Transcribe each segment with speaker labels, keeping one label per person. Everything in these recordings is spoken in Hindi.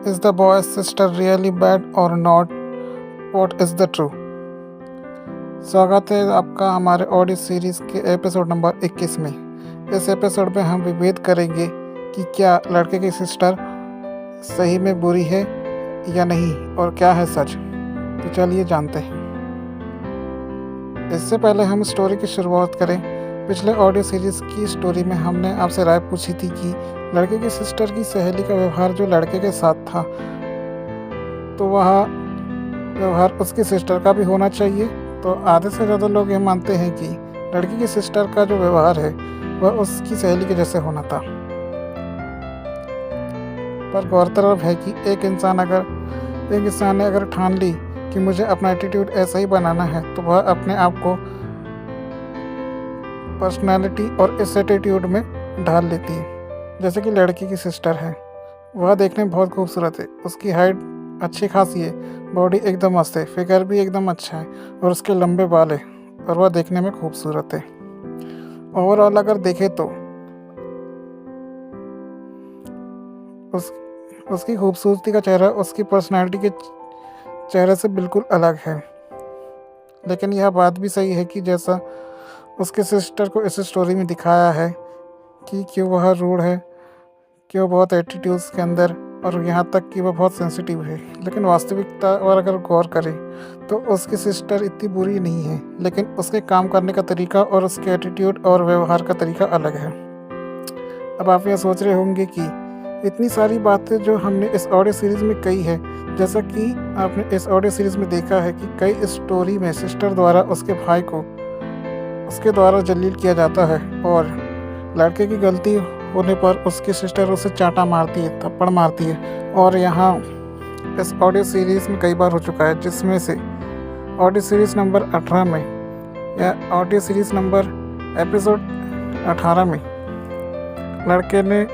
Speaker 1: Is the boy's sister really bad or not? What is the true? स्वागत है आपका हमारे ऑडियो सीरीज़ के एपिसोड नंबर 21 में। इस एपिसोड में हम विभेद करेंगे कि क्या लड़के की सिस्टर सही में बुरी है या नहीं और क्या है सच। तो चलिए जानते हैं। इससे पहले हम स्टोरी की शुरुआत करें। पिछले ऑडियो सीरीज़ की स्टोरी में हमने आपसे राय पूछी थी कि लड़के की सिस्टर की सहेली का व्यवहार जो लड़के के साथ था, तो वह व्यवहार उसकी सिस्टर का भी होना चाहिए। तो आधे से ज़्यादा लोग ये मानते हैं कि लड़की की सिस्टर का जो व्यवहार है वह उसकी सहेली के जैसे होना था। पर गौरतलब है कि एक इंसान ने अगर ठान ली कि मुझे अपना एटीट्यूड ऐसा ही बनाना है, तो वह अपने आप को पर्सनालिटी और इस एटीट्यूड में ढाल लेती है। जैसे कि लड़की की सिस्टर है, वह देखने में बहुत खूबसूरत है, उसकी हाइट अच्छी खासी है, बॉडी एकदम मस्त है, फिगर भी एकदम अच्छा है और उसके लंबे बाल है और वह देखने में खूबसूरत है। ओवरऑल अगर देखें तो उसकी खूबसूरती का चेहरा उसकी पर्सनालिटी के चेहरे से बिल्कुल अलग है। लेकिन यह बात भी सही है कि जैसा उसके सिस्टर को इस स्टोरी में दिखाया है कि क्यों वह रूड है, क्यों बहुत एटीट्यूड्स के अंदर, और यहाँ तक कि वह बहुत सेंसिटिव है। लेकिन वास्तविकता और अगर गौर करें तो उसकी सिस्टर इतनी बुरी नहीं है, लेकिन उसके काम करने का तरीका और उसके एटीट्यूड और व्यवहार का तरीका अलग है। अब आप यह सोच रहे होंगे कि इतनी सारी बातें जो हमने इस ऑडियो सीरीज़ में कही है, जैसा कि आपने इस ऑडियो सीरीज़ में देखा है कि कई स्टोरी में सिस्टर द्वारा उसके भाई को उसके द्वारा जलील किया जाता है और लड़के की गलती होने पर उसकी सिस्टर उसे चांटा मारती है, थप्पड़ मारती है। और यहाँ इस ऑडियो सीरीज़ में कई बार हो चुका है, जिसमें से ऑडियो सीरीज़ नंबर 18 में या ऑडियो सीरीज़ नंबर एपिसोड 18 में लड़के ने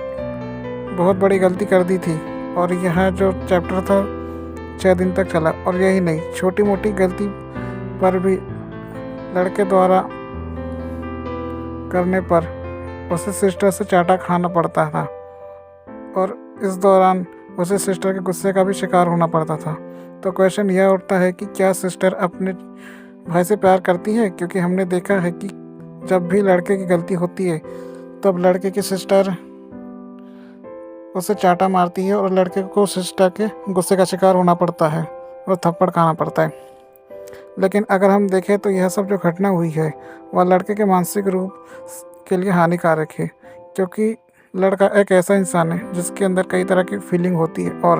Speaker 1: बहुत बड़ी गलती कर दी थी और यह जो चैप्टर था 6 दिन तक चला। और यही नहीं, छोटी मोटी गलती पर भी लड़के द्वारा करने पर उसे सिस्टर से चाटा खाना पड़ता था और इस दौरान उसे सिस्टर के गुस्से का भी शिकार होना पड़ता था। तो क्वेश्चन यह उठता है कि क्या सिस्टर अपने भाई से प्यार करती है? क्योंकि हमने देखा है कि जब भी लड़के की गलती होती है तब लड़के की सिस्टर उसे चाटा मारती है और लड़के को सिस्टर के गुस्से का शिकार होना पड़ता है और थप्पड़ खाना पड़ता है। लेकिन अगर हम देखें तो यह सब जो घटना हुई है वह लड़के के मानसिक रूप के लिए हानिकारक है, क्योंकि लड़का एक ऐसा इंसान है जिसके अंदर कई तरह की फीलिंग होती है। और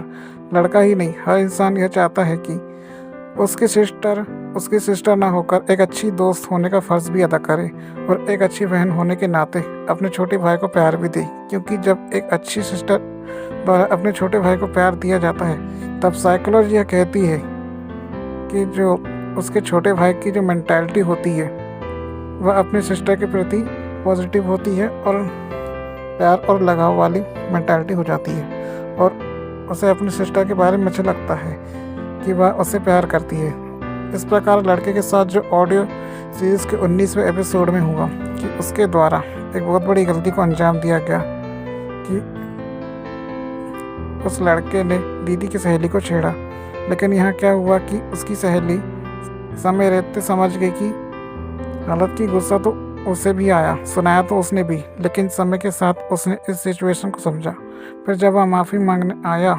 Speaker 1: लड़का ही नहीं, हर इंसान यह चाहता है कि उसकी सिस्टर ना होकर एक अच्छी दोस्त होने का फ़र्ज़ भी अदा करे और एक अच्छी बहन होने के नाते अपने छोटे भाई को प्यार भी दे। क्योंकि जब एक अच्छी सिस्टर द्वारा अपने छोटे भाई को प्यार दिया जाता है, तब साइकोलॉजी यह कहती है कि जो उसके छोटे भाई की जो मेंटालिटी होती है वह अपने सिस्टर के प्रति पॉजिटिव होती है और प्यार और लगाव वाली मेंटालिटी हो जाती है और उसे अपनी सिस्टर के बारे में अच्छा लगता है कि वह उसे प्यार करती है। इस प्रकार लड़के के साथ जो ऑडियो सीरीज़ के 19वें एपिसोड में हुआ कि उसके द्वारा एक बहुत बड़ी गलती को अंजाम दिया गया कि उस लड़के ने दीदी की सहेली को छेड़ा। लेकिन यहाँ क्या हुआ कि उसकी सहेली समय रहते समझ गई कि हालत की गुस्सा तो उसे भी आया, सुनाया तो उसने भी, लेकिन समय के साथ उसने इस सिचुएशन को समझा। फिर जब वह माफ़ी मांगने आया,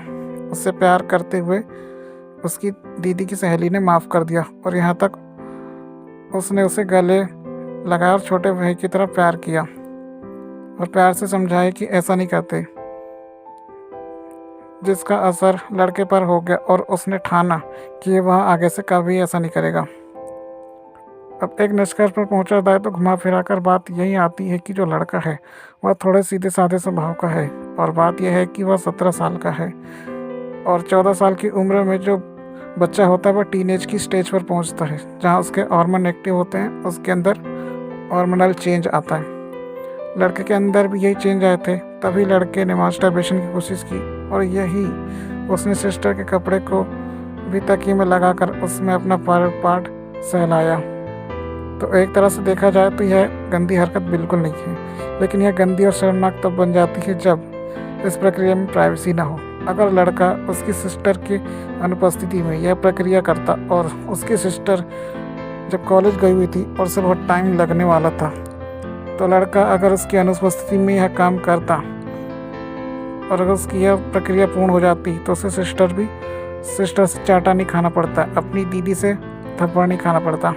Speaker 1: उससे प्यार करते हुए उसकी दीदी की सहेली ने माफ़ कर दिया और यहाँ तक उसने उसे गले लगाया और छोटे भाई की तरह प्यार किया और प्यार से समझाया कि ऐसा नहीं करते, जिसका असर लड़के पर हो गया और उसने ठाना कि वह आगे से कभी ऐसा नहीं करेगा। अब एक निष्कर्ष पर पहुंचा जाए तो घुमा फिरा कर बात यही आती है कि जो लड़का है वह थोड़े सीधे साधे स्वभाव का है और बात यह है कि वह 17 साल का है और 14 साल की उम्र में जो बच्चा होता है वह टीनेज की स्टेज पर पहुंचता है, जहां उसके हार्मोन एक्टिव होते हैं, उसके अंदर हार्मोनल चेंज आता है। लड़के के अंदर भी यही चेंज आए थे, तभी लड़के ने मास्टरबेशन की कोशिश की और यही उसने सिस्टर के कपड़े को भी तकिए में लगाकर उसमें अपना प्राइवेट पार्ट सहलाया। तो एक तरह से देखा जाए तो यह गंदी हरकत बिल्कुल नहीं है, लेकिन यह गंदी और शर्मनाक तब बन जाती है जब इस प्रक्रिया में प्राइवेसी ना हो। अगर लड़का उसकी सिस्टर की अनुपस्थिति में यह प्रक्रिया करता और उसकी सिस्टर जब कॉलेज गई हुई थी और उसे बहुत टाइम लगने वाला था, तो लड़का अगर उसकी अनुपस्थिति में यह काम करता और अगर उसकी यह प्रक्रिया पूर्ण हो जाती तो उसे सिस्टर से चाटा नहीं खाना पड़ता, अपनी दीदी से थप्पड़ नहीं खाना पड़ता।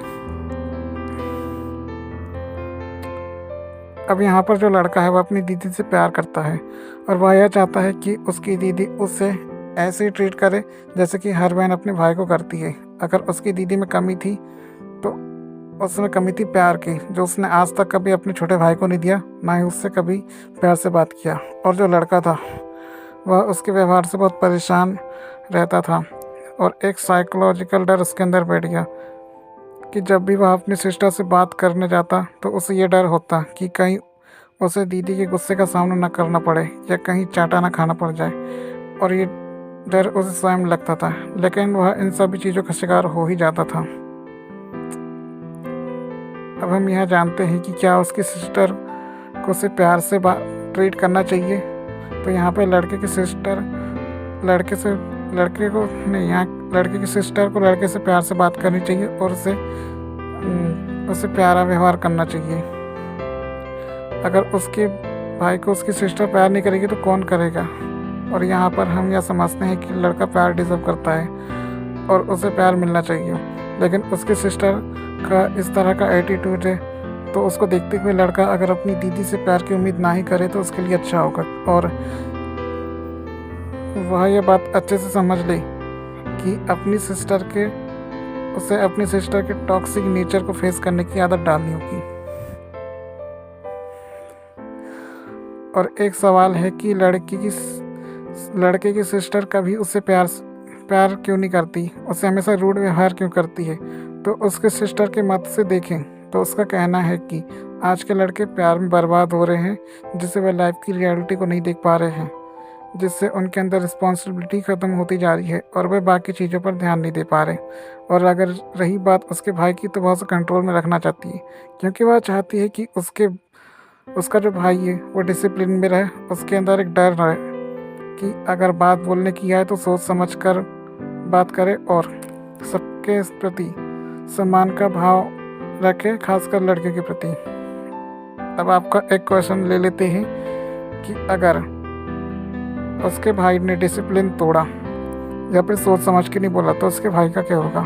Speaker 1: अब यहाँ पर जो लड़का है वह अपनी दीदी से प्यार करता है और वह यह चाहता है कि उसकी दीदी उससे ऐसे ही ट्रीट करे जैसे कि हर बहन अपने भाई को करती है। अगर उसकी दीदी में कमी थी तो उसमें कमी थी प्यार की, जो उसने आज तक कभी अपने छोटे भाई को नहीं दिया, ना ही उससे कभी प्यार से बात किया। और जो लड़का था वह उसके व्यवहार से बहुत परेशान रहता था और एक साइकोलॉजिकल डर उसके अंदर बैठ गया कि जब भी वह अपनी सिस्टर से बात करने जाता तो उसे ये डर होता कि कहीं उसे दीदी के गुस्से का सामना न करना पड़े या कहीं चाटा ना खाना पड़ जाए, और ये डर उसे स्वयं लगता था, लेकिन वह इन सभी चीज़ों का शिकार हो ही जाता था। अब हम यह जानते हैं कि क्या उसकी सिस्टर को उसे प्यार से ट्रीट करना चाहिए। तो यहाँ पे लड़के की सिस्टर को लड़के से प्यार से बात करनी चाहिए और उसे प्यारा व्यवहार करना चाहिए। अगर उसके भाई को उसकी सिस्टर प्यार नहीं करेगी तो कौन करेगा। और यहाँ पर हम यह समझते हैं कि लड़का प्यार डिजर्व करता है और उसे प्यार मिलना चाहिए, लेकिन उसकी सिस्टर का इस तरह का एटीट्यूड है तो उसको देखते हुए लड़का अगर अपनी दीदी से प्यार की उम्मीद ना ही करे तो उसके लिए अच्छा होगा। और वह यह बात अच्छे से समझ ले कि उसे अपनी सिस्टर के टॉक्सिक नेचर को फेस करने की आदत डालनी होगी। और एक सवाल है कि लड़के की सिस्टर कभी उससे प्यार क्यों नहीं करती, उसे हमेशा रूड व्यवहार क्यों करती है। तो उसके सिस्टर के मत से देखें तो उसका कहना है कि आज के लड़के प्यार में बर्बाद हो रहे हैं, जिससे वह लाइफ की रियलिटी को नहीं देख पा रहे हैं, जिससे उनके अंदर रिस्पॉन्सिबिलिटी ख़त्म होती जा रही है और वे बाकी चीज़ों पर ध्यान नहीं दे पा रहे। और अगर रही बात उसके भाई की, तो वह उसे कंट्रोल में रखना चाहती है, क्योंकि वह चाहती है कि उसका जो भाई है वो डिसिप्लिन में रहे, उसके अंदर एक डर रहे कि अगर बात बोलने की आए तो सोच समझ कर बात करे और सबके प्रति सम्मान का भाव रखे, खासकर लड़के के प्रति। अब आपका एक क्वेश्चन ले लेते हैं कि अगर उसके भाई ने डिसिप्लिन तोड़ा या फिर सोच समझ के नहीं बोला तो उसके भाई का क्या होगा।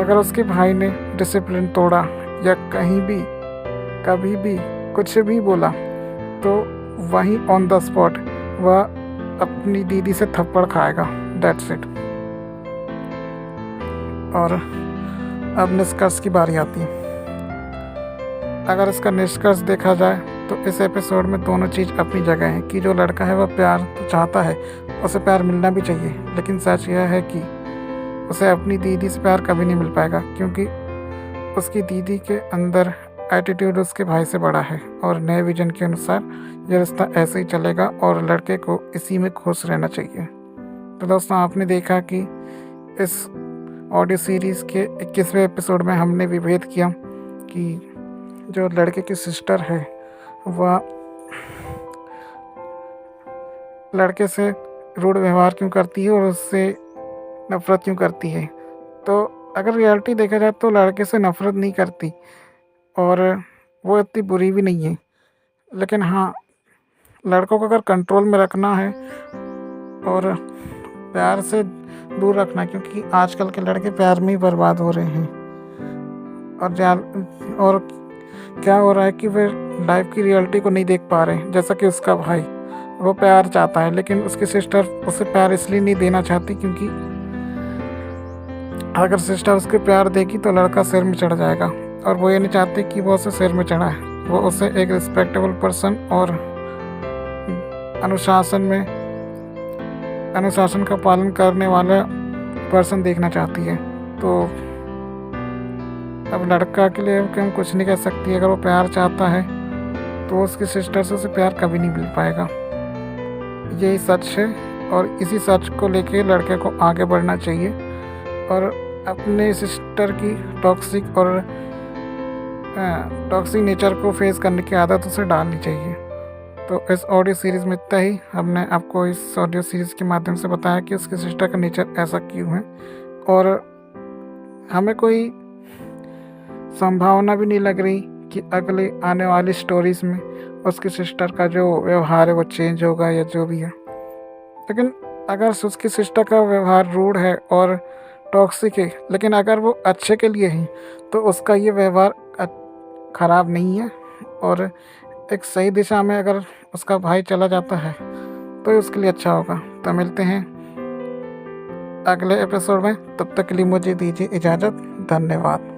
Speaker 1: अगर उसके भाई ने डिसिप्लिन तोड़ा या कहीं भी कभी भी कुछ भी बोला तो वहीं ऑन द स्पॉट वह अपनी दीदी से थप्पड़ खाएगा, दैट्स इट। और अब निष्कर्ष की बारी आती है। अगर इसका निष्कर्ष देखा जाए तो इस एपिसोड में दोनों चीज़ अपनी जगह हैं कि जो लड़का है वह प्यार तो चाहता है, उसे प्यार मिलना भी चाहिए, लेकिन सच यह है कि उसे अपनी दीदी से प्यार कभी नहीं मिल पाएगा, क्योंकि उसकी दीदी के अंदर एटीट्यूड उसके भाई से बड़ा है और नए विजन के अनुसार यह रिश्ता ऐसे ही चलेगा और लड़के को इसी में खुश रहना चाहिए। तो दोस्तों, आपने देखा कि इस ऑडियो सीरीज़ के 21वें एपिसोड में हमने विभेद किया कि जो लड़के की सिस्टर है वह लड़के से रूड व्यवहार क्यों करती है और उससे नफ़रत क्यों करती है। तो अगर रियलिटी देखा जाए तो लड़के से नफ़रत नहीं करती और वो इतनी बुरी भी नहीं है, लेकिन हाँ, लड़कों को अगर कंट्रोल में रखना है और प्यार से दूर रखना, क्योंकि आजकल के लड़के प्यार में ही बर्बाद हो रहे हैं। और क्या हो रहा है कि वे लाइफ की रियलिटी को नहीं देख पा रहे हैं। जैसा कि उसका भाई, वो प्यार चाहता है लेकिन उसकी सिस्टर उसे प्यार इसलिए नहीं देना चाहती क्योंकि अगर सिस्टर उसको प्यार देगी तो लड़का सिर में चढ़ जाएगा, और वो ये नहीं चाहती कि वो उसे सिर में चढ़ाए। वो उसे एक रिस्पेक्टेबल पर्सन और अनुशासन का पालन करने वाला पर्सन देखना चाहती है। तो अब लड़का के लिए हम कुछ नहीं कह सकती। अगर वो प्यार चाहता है तो उसकी सिस्टर से उसे प्यार कभी नहीं मिल पाएगा। यही सच है और इसी सच को लेके लड़के को आगे बढ़ना चाहिए और अपने सिस्टर की टॉक्सिक नेचर को फेस करने की आदत उसे डालनी चाहिए। तो इस ऑडियो सीरीज़ में इतना ही। हमने आपको इस ऑडियो सीरीज़ के माध्यम से बताया कि उसकी सिस्टर का नेचर ऐसा क्यों है, और हमें कोई संभावना भी नहीं लग रही कि अगले आने वाली स्टोरीज़ में उसकी सिस्टर का जो व्यवहार है वो चेंज होगा या जो भी है। लेकिन अगर उसकी सिस्टर का व्यवहार रूड है और टॉक्सिक है, लेकिन अगर वो अच्छे के लिए है तो उसका ये व्यवहार ख़राब नहीं है, और एक सही दिशा में अगर उसका भाई चला जाता है तो उसके लिए अच्छा होगा। तो मिलते हैं अगले एपिसोड में, तब तक के लिए मुझे दीजिए इजाज़त। धन्यवाद।